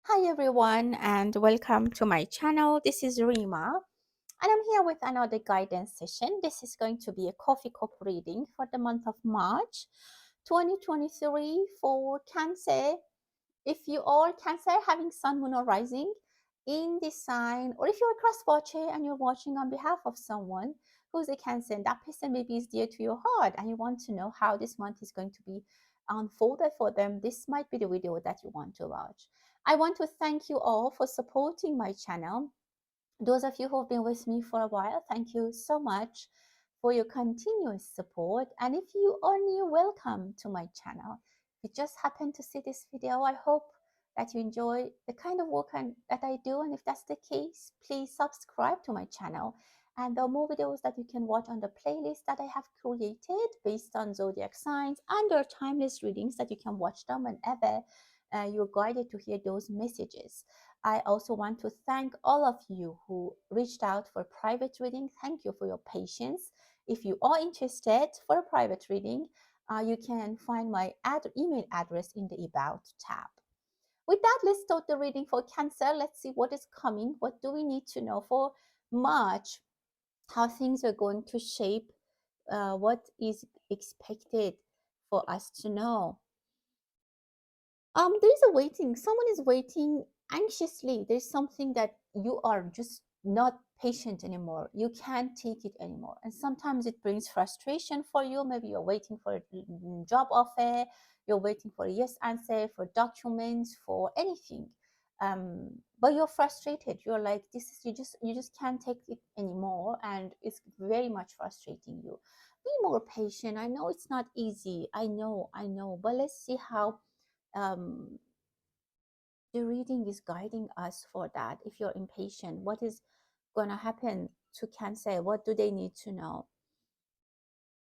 Hi everyone and welcome to my channel. This is Rima and I'm here with another guidance session. This is going to be a coffee cup reading for the month of March 2023 for Cancer. If you are Cancer having Sun, Moon or Rising in this sign, or if you're a cross watcher and you're watching on behalf of someone who's a Cancer and that person maybe is dear to your heart and you want to know how this month is going to be unfolded for them, this might be the video that you want to watch. I want to thank you all for supporting my channel. Those of you who have been with me for a while, thank you so much for your continuous support. And if you are new, welcome to my channel. If you just happen to see this video, I hope that you enjoy the kind of work that I do. And if that's the case, please subscribe to my channel. And there are more videos that you can watch on the playlist that I have created based on zodiac signs, and there are timeless readings that you can watch them whenever you're guided to hear those messages. I also want to thank all of you who reached out for private reading. Thank you for your patience. If you are interested for a private reading, you can find my email address in the About tab. With that, let's start the reading for Cancer. Let's see what is coming. What do we need to know for March? How things are going to shape? What is expected for us to know? There's a waiting. Someone is waiting anxiously. There's something that you are just not patient anymore. You can't take it anymore. And sometimes it brings frustration for you. Maybe you're waiting for a job offer, you're waiting for a yes answer, for documents, for anything. But you're frustrated. You're like, this is you just can't take it anymore, and it's very much frustrating you. Be more patient. I know it's not easy. I know, but let's see how um, the reading is guiding us for that. If you're impatient, what is going to happen to Cancer? What do they need to know?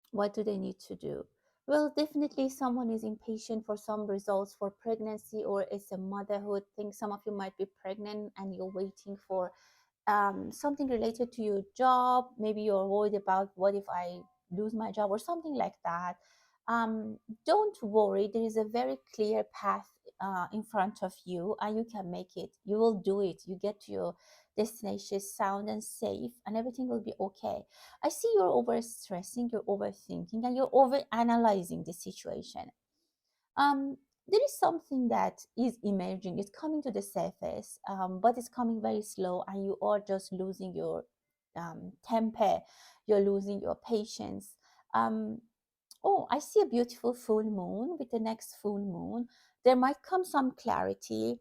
What do they need to do? Well, definitely someone is impatient for some results for pregnancy, or it's a motherhood thing. Some of you might be pregnant and you're waiting for something related to your job. Maybe you're worried about what if I lose my job or something like that. um, don't worry, there is a very clear path in front of you, and you can make it. You will do it. You get to your destination sound and safe, and everything will be okay. I see you're over stressing, you're overthinking, and you're over analyzing the situation. um, there is something that is emerging. It's coming to the surface, but it's coming very slow, and you are just losing your temper. You're losing your patience. um, oh, I see a beautiful full moon. With the next full moon, there might come some clarity.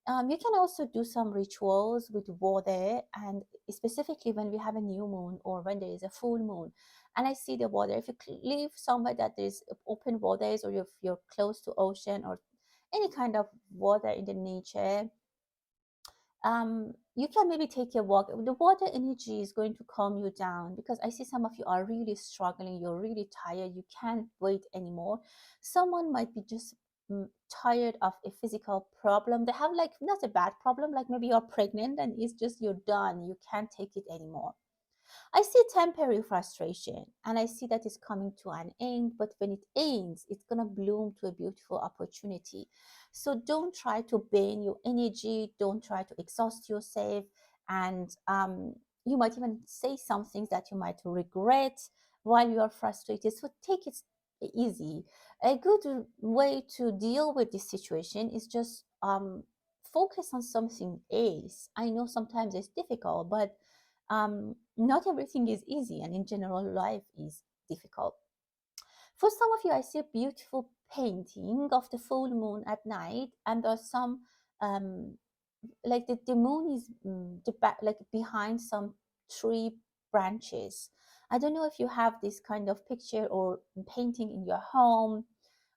You can also do some rituals with water, and specifically when we have a new moon or when there is a full moon. And I see the water. If you live somewhere that there's open waters, or if you're close to ocean or any kind of water in the nature, you can maybe take a walk. The water energy is going to calm you down, because I see some of you are really struggling. You're really tired. You can't wait anymore. Someone might be just tired of a physical problem. They have like not a bad problem, like maybe you're pregnant and it's just you're done. You can't take it anymore. I see temporary frustration, and I see that it's coming to an end, but when it ends, it's going to bloom to a beautiful opportunity. So don't try to burn your energy, don't try to exhaust yourself, and you might even say some things that you might regret while you are frustrated. So take it easy. A good way to deal with this situation is just focus on something else. I know sometimes it's difficult, but not everything is easy, and in general, life is difficult. For some of you, I see a beautiful painting of the full moon at night, and there's some um, like the moon is like behind some tree branches. I don't know if you have this kind of picture or painting in your home,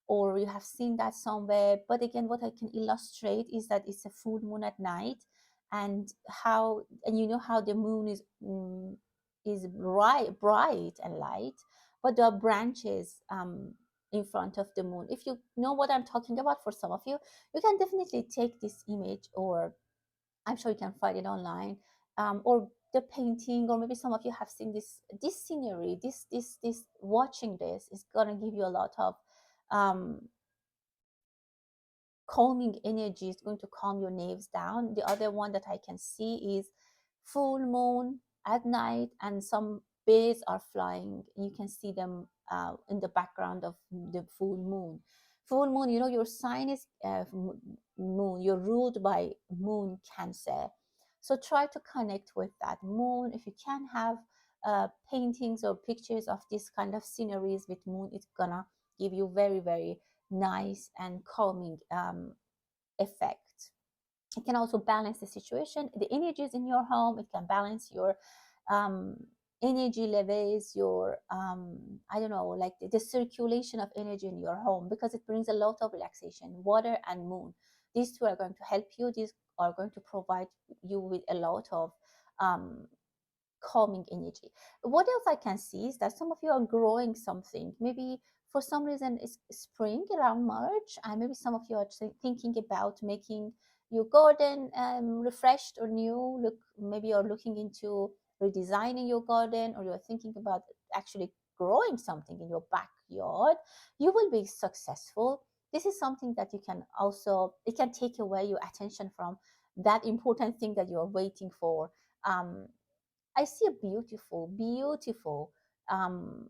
or you have seen that somewhere. But again, what I can illustrate is that it's a full moon at night, and you know how the moon is bright and light, but there are branches in front of the moon. If you know what I'm talking about, for some of you, you can definitely take this image, or I'm sure you can find it online, or the painting, or maybe some of you have seen this scenery. This watching this is gonna give you a lot of um, calming energy is going to calm your nerves down. The other one that I can see is full moon at night, and some birds are flying. You can see them in the background of the full moon. Full moon, your sign is moon. You're ruled by moon, Cancer. So try to connect with that moon. If you can have paintings or pictures of this kind of sceneries with moon, it's gonna give you very, very nice and calming effect. It can also balance the situation, the energies in your home. It can balance your um, energy levels, your I don't know, like the circulation of energy in your home, because it brings a lot of relaxation. Water and moon, these two are going to help you. These are going to provide you with a lot of um, calming energy. What else I can see is that some of you are growing something. Maybe for some reason it's spring around March, and maybe some of you are thinking about making your garden refreshed or new. Look, maybe you're looking into redesigning your garden, or you're thinking about actually growing something in your backyard. You will be successful. This is something that you can also, it can take away your attention from that important thing that you're waiting for. um, I see a beautiful, beautiful, um,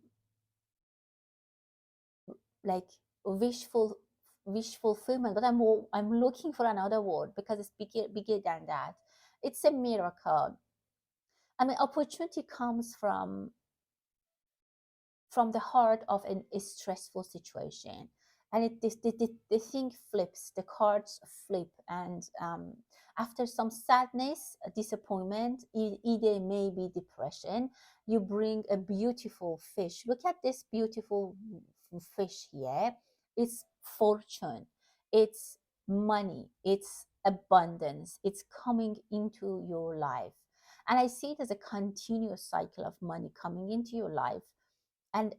like wishful, wish fulfillment. But I'm looking for another word because it's bigger than that. It's a miracle. I mean, opportunity comes from the heart of a stressful situation, and the thing flips, the cards flip, and after some sadness, disappointment, either maybe depression, you bring a beautiful fish. Look at this beautiful fish here. It's fortune, it's money, it's abundance, it's coming into your life. And I see it as a continuous cycle of money coming into your life. And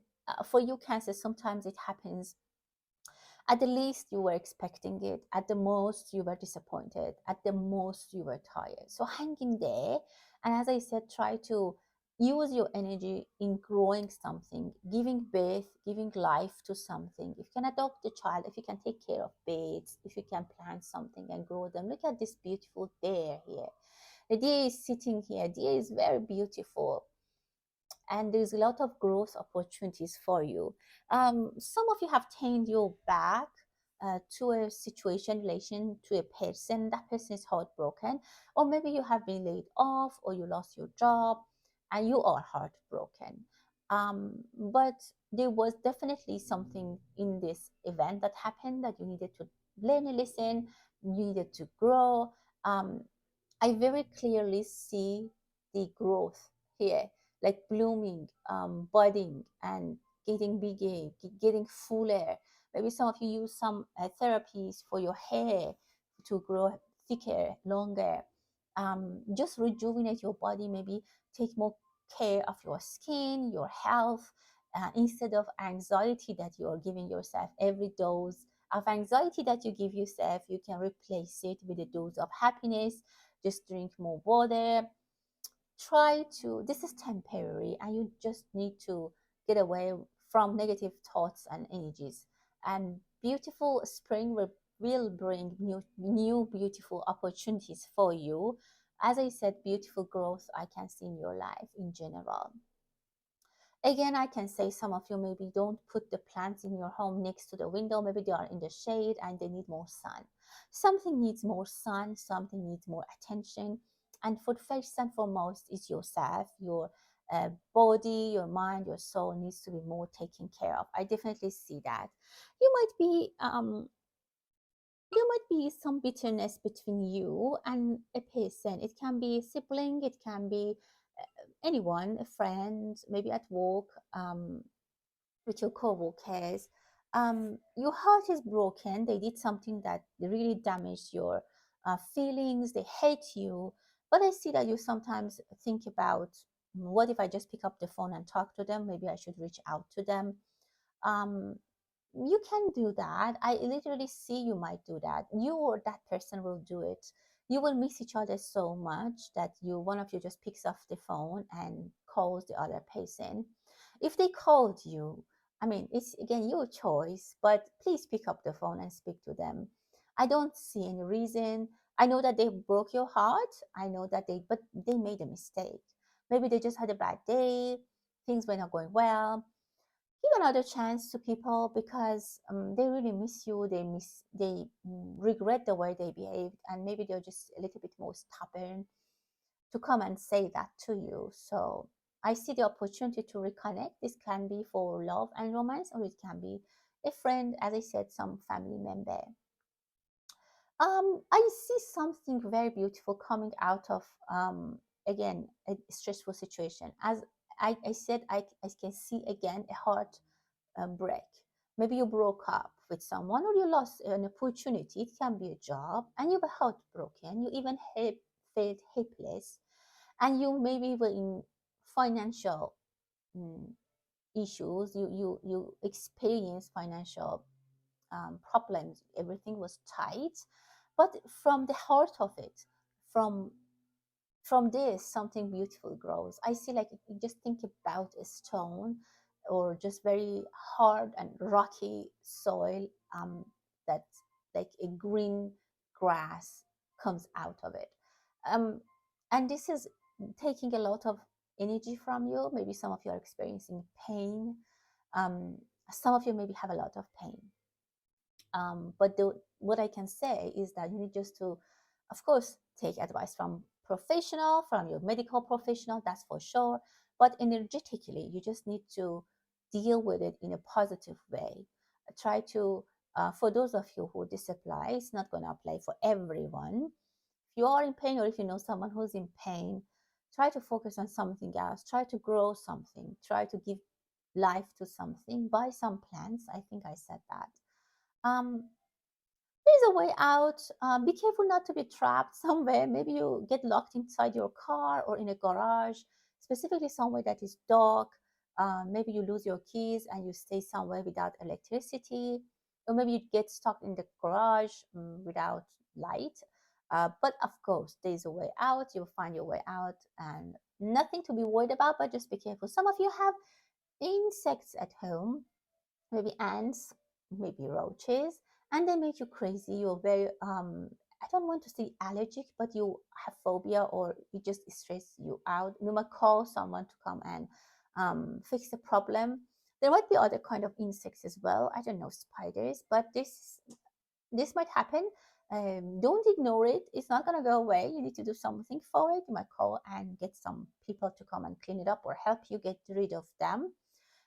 for you, Cancer, sometimes it happens at the least you were expecting it, at the most you were disappointed, at the most you were tired. So hang in there. And as I said, try to use your energy in growing something, giving birth, giving life to something. If you can adopt a child, if you can take care of birds, if you can plant something and grow them. Look at this beautiful deer here. The deer is sitting here. Deer is very beautiful, and there's a lot of growth opportunities for you. Some of you have turned your back to a situation, relation to a person. That person is heartbroken, or maybe you have been laid off, or you lost your job, and you are heartbroken. But there was definitely something in this event that happened that you needed to learn a lesson, you needed to grow. Um, I very clearly see the growth here, like blooming, budding, and getting bigger, getting fuller. Maybe some of you use some therapies for your hair to grow thicker, longer. Just rejuvenate your body, maybe take more care of your skin, your health, instead of anxiety that you are giving yourself. Every dose of anxiety that you give yourself, you can replace it with a dose of happiness. Just drink more water. Try to, this is temporary, and you just need to get away from negative thoughts and energies. And beautiful spring will bring new beautiful opportunities for you. As I said, beautiful growth I can see in your life in general. Again, I can say some of you maybe don't put the plants in your home next to the window. Maybe they are in the shade and they need more sun. Something needs more sun, something needs more attention. And for first and foremost is yourself, your body, your mind, your soul needs to be more taken care of. I definitely see that. You might be there might be some bitterness between you and a person. It can be a sibling, it can be anyone, a friend, maybe at work, with your co-workers. Your heart is broken. They did something that really damaged your feelings. They hate you. But I see that you sometimes think about, what if I just pick up the phone and talk to them? Maybe I should reach out to them. Um, you can do that. I literally see you might do that. You or that person will do it. You will miss each other so much that one of you just picks up the phone and calls the other person. If they called you, I mean, it's again your choice, but please pick up the phone and speak to them. I don't see any reason. I know that they broke your heart. I know that but they made a mistake. Maybe they just had a bad day. Things were not going well. Give another chance to people because they really miss you. They regret the way they behaved, and maybe they're just a little bit more stubborn to come and say that to you. So I see the opportunity to reconnect. This can be for love and romance, or it can be a friend, as I said, some family member. I see something very beautiful coming out of again a stressful situation. As I said, I can see again a heart break. Maybe you broke up with someone or you lost an opportunity. It can be a job, and you were heartbroken. You even felt helpless, and you maybe were in financial mm, issues. You experienced financial problems. Everything was tight, but from the heart of it, from this something beautiful grows. I see, like, you just think about a stone or just very hard and rocky soil, that like a green grass comes out of it, um, and this is taking a lot of energy from you. Maybe some of you are experiencing pain, um, some of you maybe have a lot of pain, but what I can say is that you need just to, of course, take advice from professional, from your medical professional, that's for sure. But energetically, you just need to deal with it in a positive way. Try to, for those of you who this applies, it's not going to apply for everyone. If you are in pain, or if you know someone who's in pain, try to focus on something else. Try to grow something. Try to give life to something. Buy some plants. I think I said that. Um, there's a way out. Be careful not to be trapped somewhere. Maybe you get locked inside your car or in a garage, specifically somewhere that is dark. Maybe you lose your keys and you stay somewhere without electricity, or maybe you get stuck in the garage without light. But of course, there's a way out. You'll find your way out, and nothing to be worried about, but just be careful. Some of you have insects at home, maybe ants, maybe roaches, and they make you crazy. You're very I don't want to say allergic, but you have phobia, or it just stress you out. You might call someone to come and fix the problem. There might be other kind of insects as well. I don't know, spiders, but this might happen. Don't ignore it. It's not gonna go away. You need to do something for it. You might call and get some people to come and clean it up or help you get rid of them.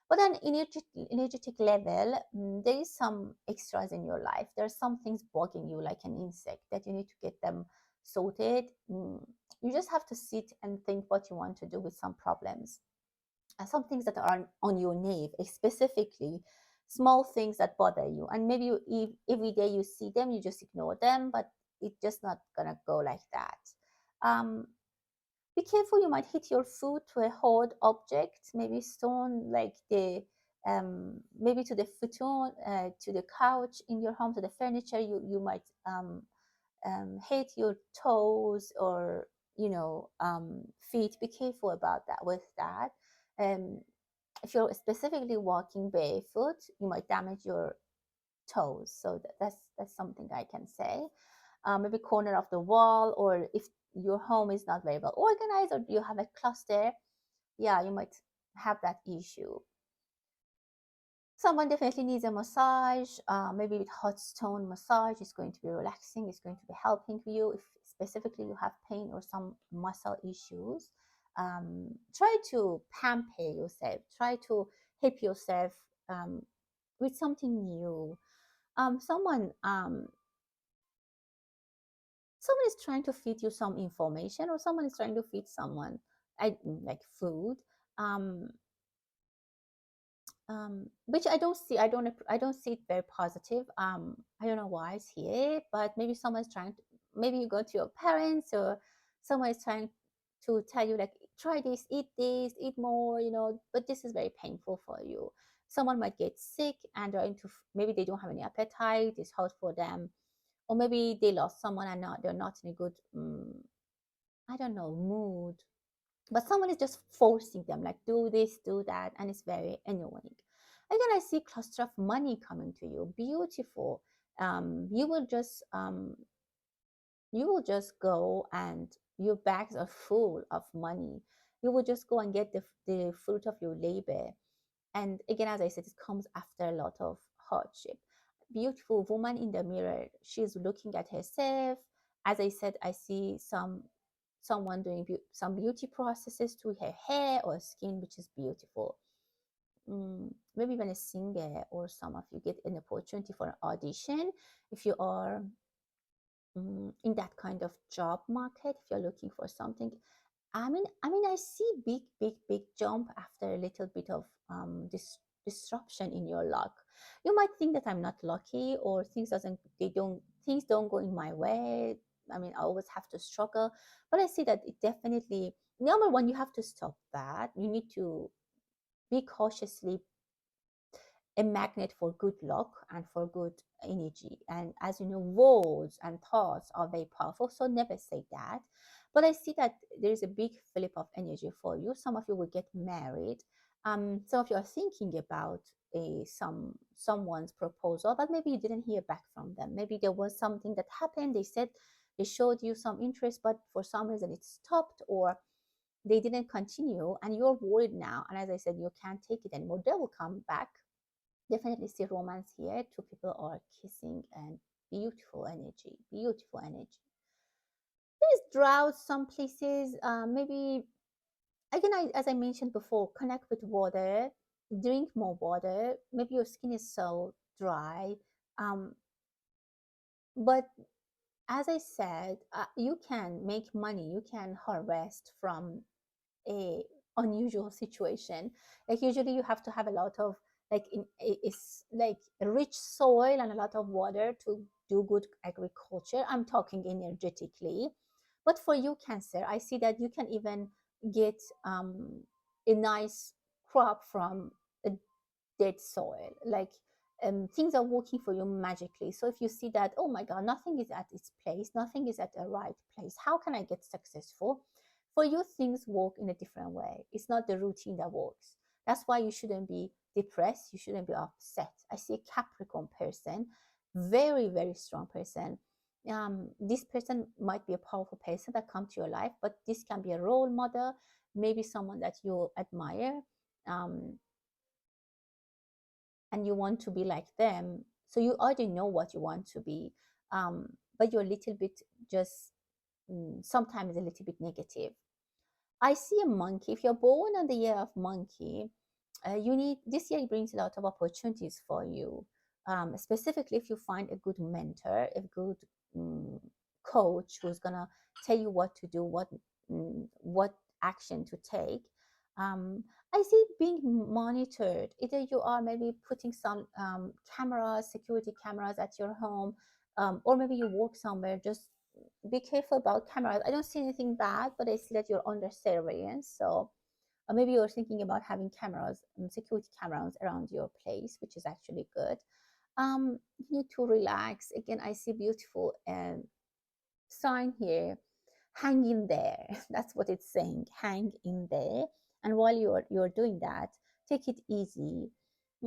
But on energetic level, there is some extras in your life. There are some things bugging you, like an insect, that you need to get them sorted. You just have to sit and think what you want to do with some problems. And some things that are on your nerve, specifically small things that bother you. And maybe if every day you see them, you just ignore them, but it's just not gonna go like that. Um, be careful, you might hit your foot to a hard object, maybe stone, like the maybe to the futon, to the couch in your home, to the furniture. You might hit your toes or feet. Be careful about that with that. Um, if you're specifically walking barefoot, you might damage your toes. So that's something I can say. Maybe corner of the wall, or if your home is not very well organized, or you have a cluster, yeah, you might have that issue. Someone definitely needs a massage. Maybe with hot stone massage, it's going to be relaxing. It's going to be helping you if specifically you have pain or some muscle issues. Try to pamper yourself. Try to help yourself with something new. Um, someone um, someone is trying to feed you some information, or someone is trying to feed someone like food, um, which I don't see it very positive. I don't know why it's here, but maybe someone's trying to, maybe you go to your parents, or someone is trying to tell you, like, try this, eat more, but this is very painful for you. Someone might get sick and they're into, maybe they don't have any appetite, it's hard for them, or maybe they lost someone and they're not in a good I don't know, mood. But someone is just forcing them, like, do this, do that, and it's very annoying. Again, I see cluster of money coming to you, beautiful. You will just go and your bags are full of money. You will just go and get the fruit of your labor. And again, as I said, it comes after a lot of hardship. Beautiful woman in the mirror, she's looking at herself. As I said, I see someone doing some beauty processes to her hair or skin, which is beautiful. Maybe even a singer, or some of you get an opportunity for an audition. If you are in that kind of job market, if you're looking for something, I see big jump after a little bit of this disruption in your luck. You might think that I'm not lucky, or things don't go in my way. I always have to struggle, but I see that it definitely, number one, you have to stop that. You need to be cautiously a magnet for good luck and for good energy. And as you know, words and thoughts are very powerful, so never say that. But I see that there is a big flip of energy for you. Some of you will get married. Some of you are thinking about someone's proposal, but maybe you didn't hear back from them. Maybe there was something that happened. They said they showed you some interest, but for some reason it stopped, or they didn't continue, and you're worried now. And as I said, you can't take it anymore. They will come back. Definitely see romance here. Two people are kissing, and beautiful energy, beautiful energy. There's drought some places. Maybe again, as I mentioned before, connect with water, drink more water. Maybe your skin is so dry. Um, but as I said, you can make money, you can harvest from a unusual situation. Like usually you have to have a lot of, like, it's like a rich soil and a lot of water to do good agriculture. I'm talking energetically. But for you, Cancer, I see that you can even get a nice crop from a dead soil. Like, things are working for you magically. So if you see that, oh my God, nothing is at its place, nothing is at the right place, how can I get successful? For you, things work in a different way. It's not the routine that works. That's why you shouldn't be depressed. You shouldn't be upset. I see a Capricorn person, very strong person. This person might be a powerful person that come to your life, but this can be a role model, maybe someone that you admire. Um, and you want to be like them. So you already know what you want to be, but you're a little bit just sometimes a little bit negative. I see a monkey. If you're born on the year of monkey, you need this year brings a lot of opportunities for you. Specifically, if you find a good mentor, a good um, coach who's gonna tell you what to do, what action to take. Um, I see being monitored. Either you are maybe putting some cameras, security cameras at your home, or maybe you work somewhere. Just be careful about cameras. I don't see anything bad, but I see that you're under surveillance. So maybe you're thinking about having cameras, security cameras around your place, which is actually good. You need to relax. Again, I see beautiful sign here. Hang in there. That's what it's saying. Hang in there. And while you're doing that, take it easy.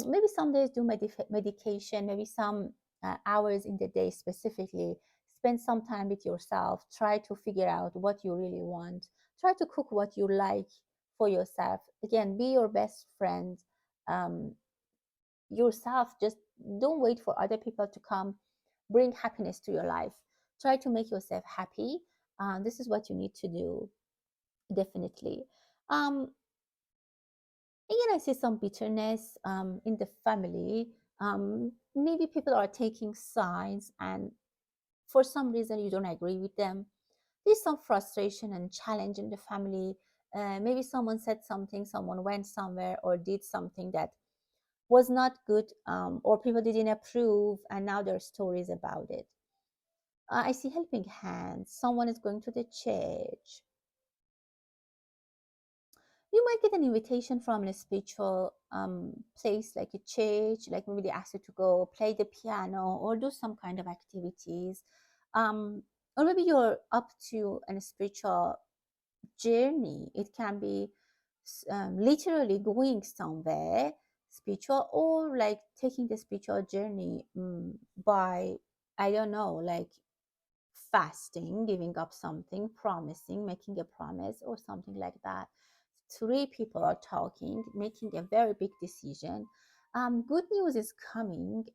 Maybe some days do medication. Maybe some hours in the day specifically. Spend some time with yourself. Try to figure out what you really want. Try to cook what you like for yourself. Again, be your best friend. Um, Yourself. Just don't wait for other people to come bring happiness to your life. Try to make yourself happy. This is what you need to do, definitely. um, Again, I see some bitterness in the family. Maybe people are taking sides, and for some reason you don't agree with them. There's some frustration and challenge in the family. Maybe someone said something, someone went somewhere or did something that was not good, or people didn't approve, and now there are stories about it. I see helping hands. Someone is going to the church. You might get an invitation from a spiritual place like a church, like maybe they ask you to go play the piano or do some kind of activities. Um, or maybe you're up to a spiritual journey. It can be literally going somewhere. spiritual, or like taking the spiritual journey by, I don't know, like fasting, giving up something, promising, making a promise, or something like that. Three people are talking, making a very big decision. Good news is coming.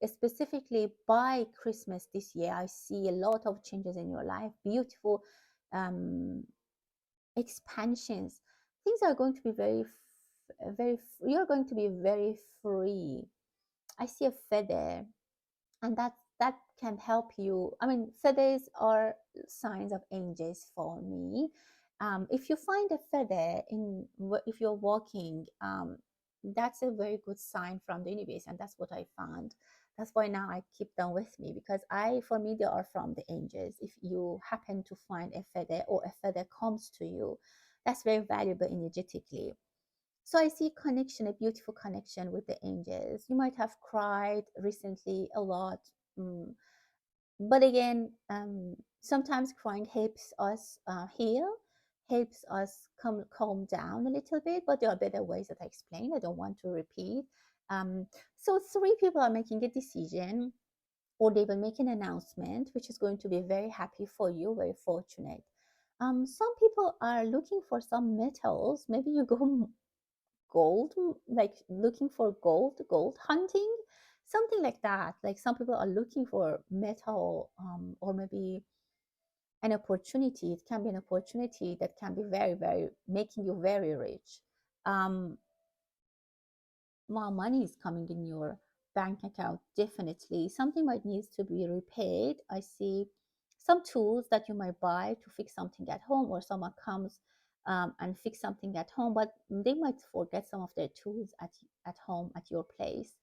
Specifically by Christmas this year, I see a lot of changes in your life, beautiful um, expansions. Things are going to be you're going to be very free. I see a feather, and that can help you. I mean, feathers are signs of angels for me. If you find a feather if you're walking, that's a very good sign from the universe, and that's what I found. That's why now I keep them with me, because for me they are from the angels. If you happen to find a feather, or a feather comes to you, that's very valuable energetically. So I see connection, a beautiful connection with the angels. You might have cried recently a lot. mm, but again, sometimes crying helps us heal, helps us calm down a little bit. But there are better ways that I explained. I don't want to repeat. Um, so three people are making a decision, or they will make an announcement, which is going to be very happy for you, very fortunate. Some people are looking for some metals. Maybe you go gold, like looking for gold hunting, something like that. Like some people are looking for metal, or maybe an opportunity. It can be an opportunity that can be very, very making you very rich. um More money is coming in your bank account. Definitely something might needs to be repaid. I see some tools that you might buy to fix something at home, or someone comes and fix something at home, but they might forget some of their tools at home, at your place.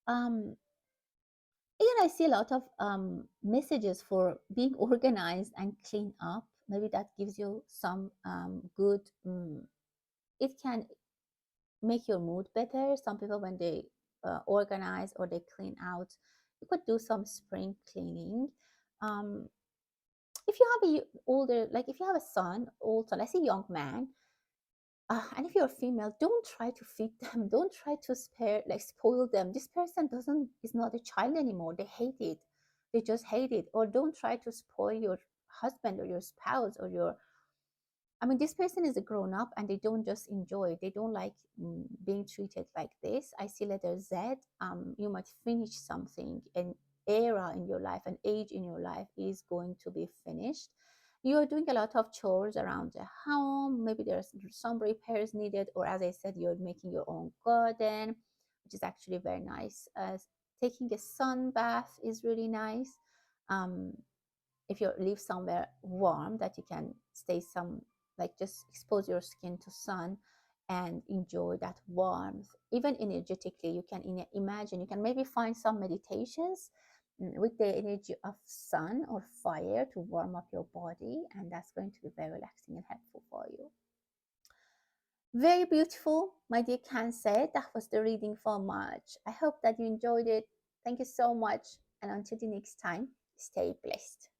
um Again, I see a lot of messages for being organized and clean up. Maybe that gives you some good it can make your mood better. Some people, when they organize or they clean out, you could do some spring cleaning. um, if you have a older, like if you have a son, old son, I see young man, and if you're a female, don't try to feed them. Don't try to spoil them. This person doesn't is not a child anymore. They hate it. They just hate it. Or don't try to spoil your husband or your spouse or your, I mean, this person is a grown up, and they don't just enjoy it. They don't like being treated like this. I see letter Z. You might finish something, an era in your life, an age in your life is going to be finished. You are doing a lot of chores around the home. Maybe there's some repairs needed, or as I said, you're making your own garden, which is actually very nice. Taking a sun bath is really nice. Um, if you live somewhere warm, that you can stay some, like just expose your skin to sun and enjoy that warmth. Even energetically, you can imagine, you can maybe find some meditations with the energy of sun or fire to warm up your body, and that's going to be very relaxing and helpful for you. Very beautiful, my dear Cancer. That was the reading for March. I hope that you enjoyed it. Thank you so much, and until the next time, stay blessed.